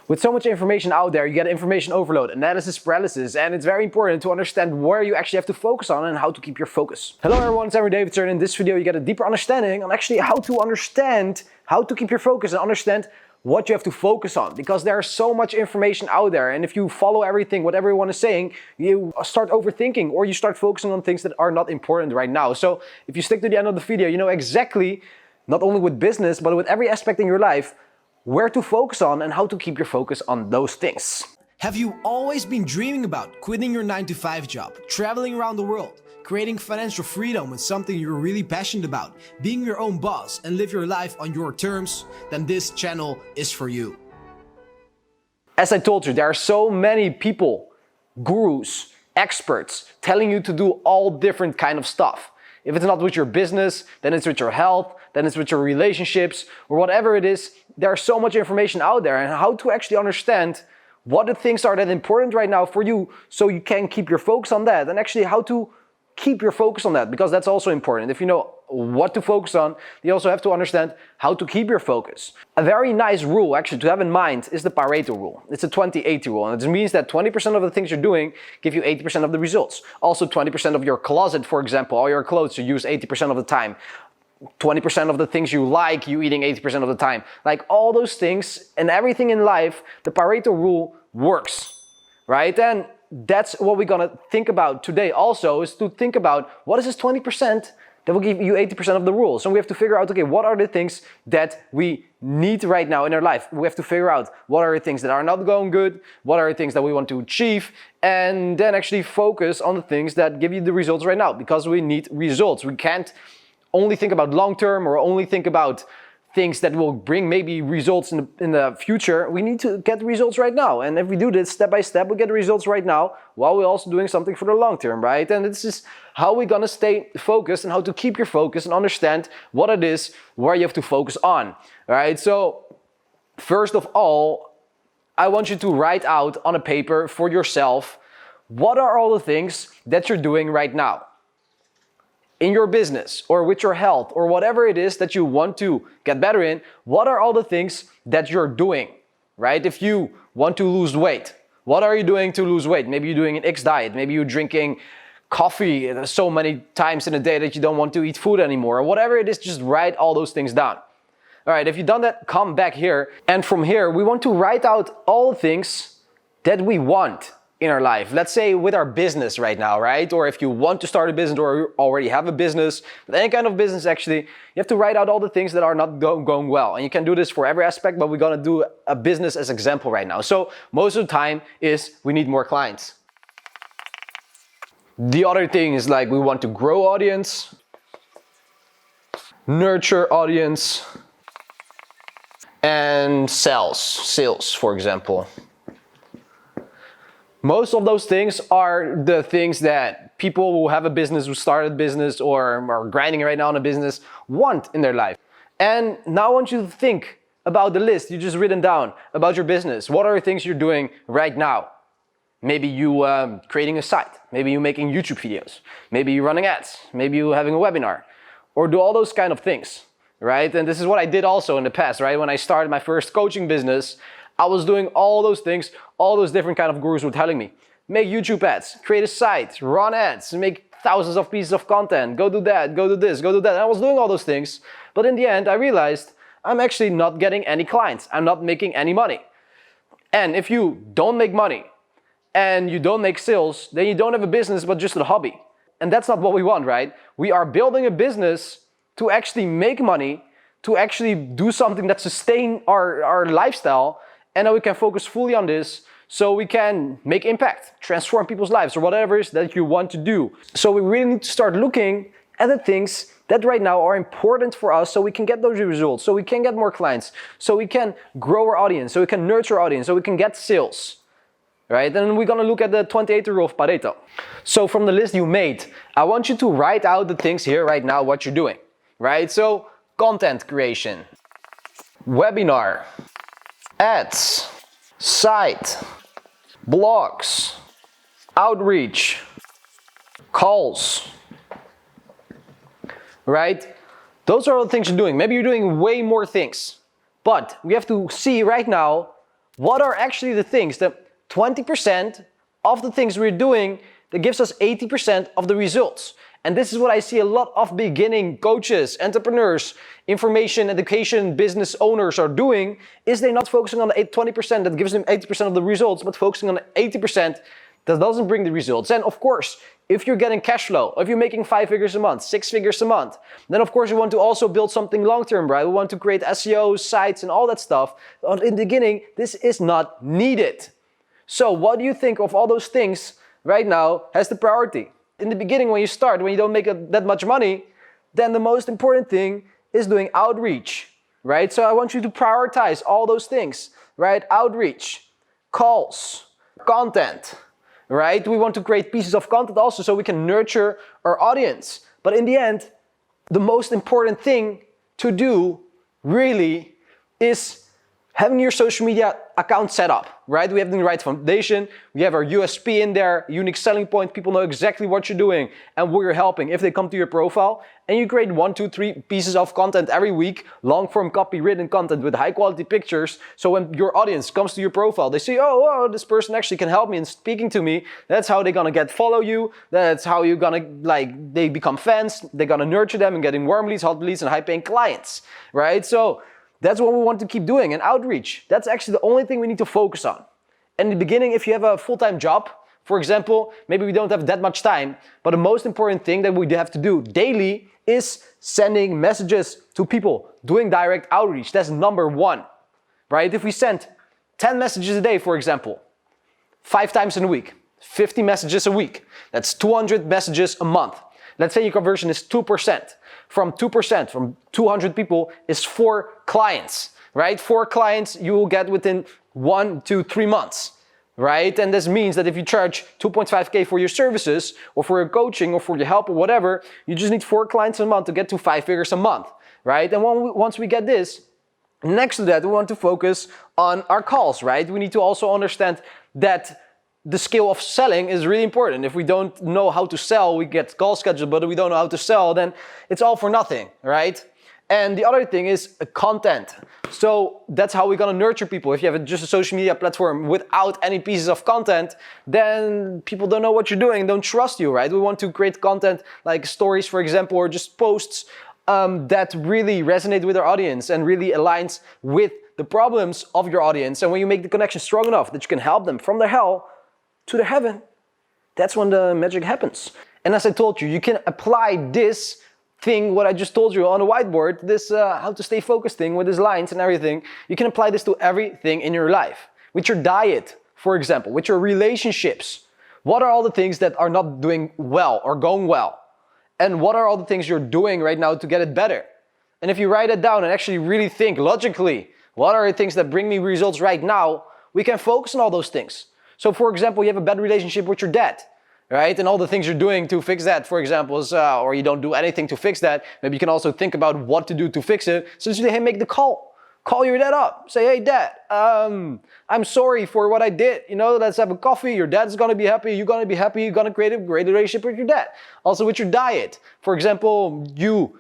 With so much information out there, you get information overload, analysis paralysis, and it's very important to understand where you actually have to focus on and how to keep your focus. Hello everyone, it's Anri. In this video you get a deeper understanding on actually how to keep your focus and understand what you have to focus on, because there's so much information out there, and if you follow everything what everyone is saying, you start overthinking or you start focusing on things that are not important right now. So if you stick to the end of the video, you know exactly, not only with business but with every aspect in your life, where to focus on and how to keep your focus on those things. Have you always been dreaming about quitting your 9-to-5 job, traveling around the world, creating financial freedom with something you're really passionate about, being your own boss and live your life on your terms? Then this channel is for you. As I told you, there are so many people, gurus, experts, telling you to do all different kind of stuff. If it's not with your business, then it's with your health, then it's with your relationships, or whatever it is. There's so much information out there, and how to actually understand what the things are that important right now for you so you can keep your focus on that, and actually how to keep your focus on that, because that's also important. If you know what to focus on, you also have to understand how to keep your focus. A very nice rule actually to have in mind is the Pareto rule. It's a 20-80 rule, and it means that 20% of the things you're doing give you 80% of the results. Also 20% of your closet, for example, all your clothes you use 80% of the time. 20% of the things you like, you eating 80% of the time. Like all those things and everything in life, the Pareto rule works, right? And that's what we're gonna think about today also, is to think about what is this 20% that will give you 80% of the rules. And we have to figure out, okay, what are the things that we need right now in our life? We have to figure out what are the things that are not going good, what are the things that we want to achieve, and then actually focus on the things that give you the results right now, because we need results. We can't only think about long term or only think about things that will bring maybe results in the future. We need to get the results right now. And if we do this step by step, we get the results right now while we're also doing something for the long term, right? And this is how we're gonna stay focused and how to keep your focus and understand what it is where you have to focus on, right? So first of all, I want you to write out on a paper for yourself, what are all the things that you're doing right now in your business or with your health or whatever it is that you want to get better in. What are all the things that you're doing, right? If you want to lose weight, what are you doing to lose weight? Maybe you're doing an X diet, maybe you're drinking coffee so many times in a day that you don't want to eat food anymore, or whatever it is, just write all those things down. All right, if you've done that, come back here, and from here we want to write out all the things that we want in our life. Let's say with our business right now, right? Or if you want to start a business or you already have a business, but any kind of business actually, you have to write out all the things that are not going well. And you can do this for every aspect, but we're gonna do a business as example right now. So most of the time is we need more clients. The other thing is like we want to grow audience, nurture audience, and sales, for example. Most of those things are the things that people who have a business, who started a business or are grinding right now on a business want in their life. And now I want you to think about the list you just written down about your business. What are the things you're doing right now? Maybe you creating a site, maybe you making YouTube videos, maybe you running ads, maybe you having a webinar, or do all those kind of things, right? And this is what I did also in the past, right? When I started my first coaching business, I was doing all those things, all those different kind of gurus were telling me. Make YouTube ads, create a site, run ads, make thousands of pieces of content, go do that, go do this, go do that. And I was doing all those things, but in the end I realized I'm actually not getting any clients. I'm not making any money. And if you don't make money and you don't make sales, then you don't have a business but just a hobby. And that's not what we want, right? We are building a business to actually make money, to actually do something that sustain our lifestyle. And then we can focus fully on this so we can make impact, transform people's lives or whatever it is that you want to do. So we really need to start looking at the things that right now are important for us so we can get those results, so we can get more clients, so we can grow our audience, so we can nurture our audience, so we can get sales, right? And we're gonna look at the 20-80 rule of Pareto. So from the list you made, I want you to write out the things here right now, what you're doing, right? So content creation, webinar, ads, site, blogs, outreach, calls, right? Those are all the things you're doing. Maybe you're doing way more things, but we have to see right now What are actually the things, that 20% of the things we're doing that gives us 80% of the results? And this is what I see a lot of beginning coaches, entrepreneurs, information, education, business owners are doing, is they're not focusing on the 20% that gives them 80% of the results, but focusing on the 80% that doesn't bring the results. And of course, if you're getting cash flow, if you're making 5 figures a month, 6 figures a month, then of course you want to also build something long-term, right? We want to create SEO, sites, and all that stuff. But in the beginning, this is not needed. So what do you think of all those things right now as the priority? In the beginning, when you start, when you don't make that much money, then the most important thing is doing outreach, right? So I want you to prioritize all those things, right? Outreach, calls, content, right? We want to create pieces of content also so we can nurture our audience. But in the end, the most important thing to do really is having your social media account set up, right? We have the right foundation, we have our USP in there, unique selling point, people know exactly what you're doing and who you're helping if they come to your profile, and you create 1, 2, 3 pieces of content every week, long form copy, written content with high quality pictures, so when your audience comes to your profile, they say, oh, this person actually can help me and speaking to me. That's how they're gonna follow you, that's how you're gonna, they become fans, they're gonna nurture them and getting warm leads, hot leads, and high paying clients, right? So that's what we want to keep doing. And outreach, that's actually the only thing we need to focus on. In the beginning, if you have a full-time job, for example, maybe we don't have that much time, but the most important thing that we have to do daily is sending messages to people, doing direct outreach. That's number one, right? If we send 10 messages a day, for example, 5 times in a week, 50 messages a week, that's 200 messages a month. Let's say your conversion is 2%. From 2%, from 200 people is 4 clients, right? 4 clients you will get within 1 to 3 months, right? And this means that if you charge 2.5K for your services or for your coaching or for your help or whatever, you just need 4 clients a month to get to 5 figures a month, right? And once we get this, next to that, we want to focus on our calls, right? We need to also understand that the skill of selling is really important. If we don't know how to sell, we get call scheduled, but if we don't know how to sell, then it's all for nothing, right? And the other thing is content. So that's how we're gonna nurture people. If you have just a social media platform without any pieces of content, then people don't know what you're doing, don't trust you, right? We want to create content like stories, for example, or just posts that really resonate with our audience and really aligns with the problems of your audience. And when you make the connection strong enough that you can help them from their hell to the heaven, that's when the magic happens. And as I told you, you can apply this thing, what I just told you on the whiteboard, this how to stay focused thing with these lines and everything, you can apply this to everything in your life. With your diet, for example, with your relationships. What are all the things that are not doing well or going well? And what are all the things you're doing right now to get it better? And if you write it down and actually really think logically, what are the things that bring me results right now, we can focus on all those things. So for example, you have a bad relationship with your dad, right? And all the things you're doing to fix that, for example, is, or you don't do anything to fix that. Maybe you can also think about what to do to fix it. So just hey, make the call. Call your dad up. Say, hey dad, I'm sorry for what I did. You know, let's have a coffee. Your dad's gonna be happy. You're gonna be happy. You're gonna create a great relationship with your dad. Also with your diet. For example, you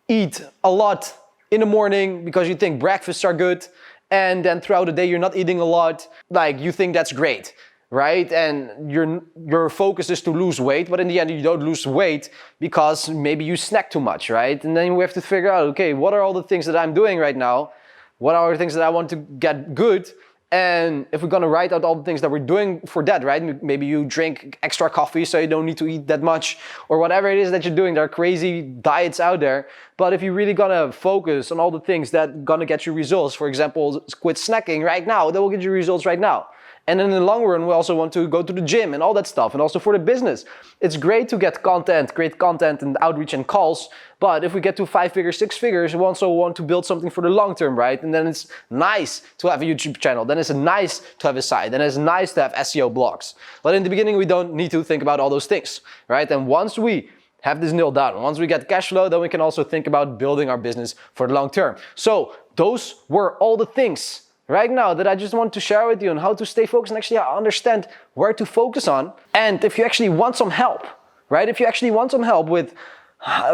eat a lot in the morning because you think breakfasts are good. And then throughout the day, you're not eating a lot, like you think that's great, right? And your focus is to lose weight, but in the end, you don't lose weight because maybe you snack too much, right? And then we have to figure out, okay, what are all the things that I'm doing right now? What are the things that I want to get good? And if we're gonna write out all the things that we're doing for that, right? Maybe you drink extra coffee so you don't need to eat that much, or whatever it is that you're doing. There are crazy diets out there. But if you're really gonna focus on all the things that gonna get you results, for example, quit snacking right now, that will get you results right now. And in the long run, we also want to go to the gym and all that stuff, and also for the business. It's great to get content, great content and outreach and calls, but if we get to 5 figures, 6 figures, we also want to build something for the long term, right? And then it's nice to have a YouTube channel, then it's nice to have a site, then it's nice to have SEO blogs. But in the beginning, we don't need to think about all those things, right? And once we have this nailed down, once we get cash flow, then we can also think about building our business for the long term. So those were all the things right now that I just want to share with you on how to stay focused and actually understand where to focus on. And if you actually want some help, right? If you actually want some help with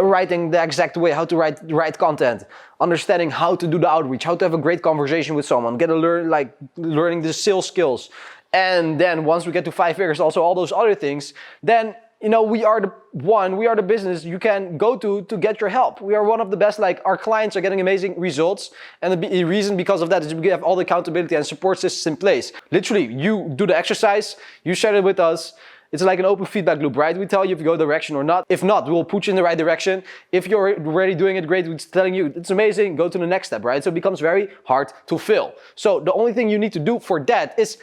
writing the exact way, how to write content, understanding how to do the outreach, how to have a great conversation with someone, learning the sales skills. And then once we get to 5 figures, also all those other things, then we are the business you can go to get your help. We are one of the best, like our clients are getting amazing results. And the reason because of that is we have all the accountability and support systems in place. Literally, you do the exercise, you share it with us. It's like an open feedback loop, right? We tell you if you go the direction or not. If not, we will put you in the right direction. If you're already doing it great, we're telling you it's amazing, go to the next step, right? So it becomes very hard to fail. So the only thing you need to do for that is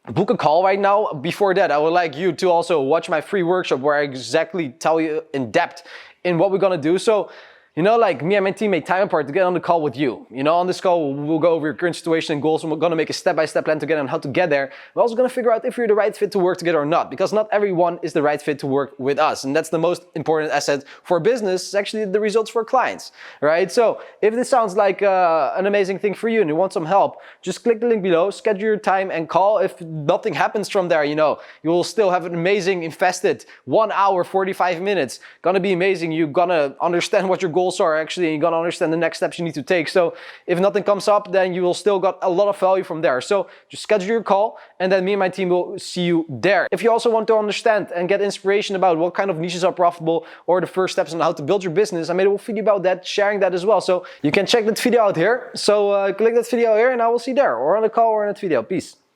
book a call right now. Before that, I would like you to also watch my free workshop where I exactly tell you in depth in what we're gonna do. So, like me and my team made time apart to get on the call with you. On this call, we'll go over your current situation and goals, and we're gonna make a step-by-step plan together on how to get there. We're also gonna figure out if you're the right fit to work together or not, because not everyone is the right fit to work with us. And that's the most important asset for business, is actually the results for clients, right? So if this sounds like an amazing thing for you and you want some help, just click the link below, schedule your time and call. If nothing happens from there, you will still have an amazing invested 1 hour, 45 minutes. Gonna be amazing. You're gonna understand what your goals are actually, and you're gonna understand the next steps you need to take. So if nothing comes up, then you will still got a lot of value from there. So just schedule your call, and then me and my team will see you there. If you also want to understand and get inspiration about what kind of niches are profitable or the first steps on how to build your business, I made a whole video about that, sharing that as well. So you can check that video out here. So click that video here and I will see you there, or on the call or in that video. Peace.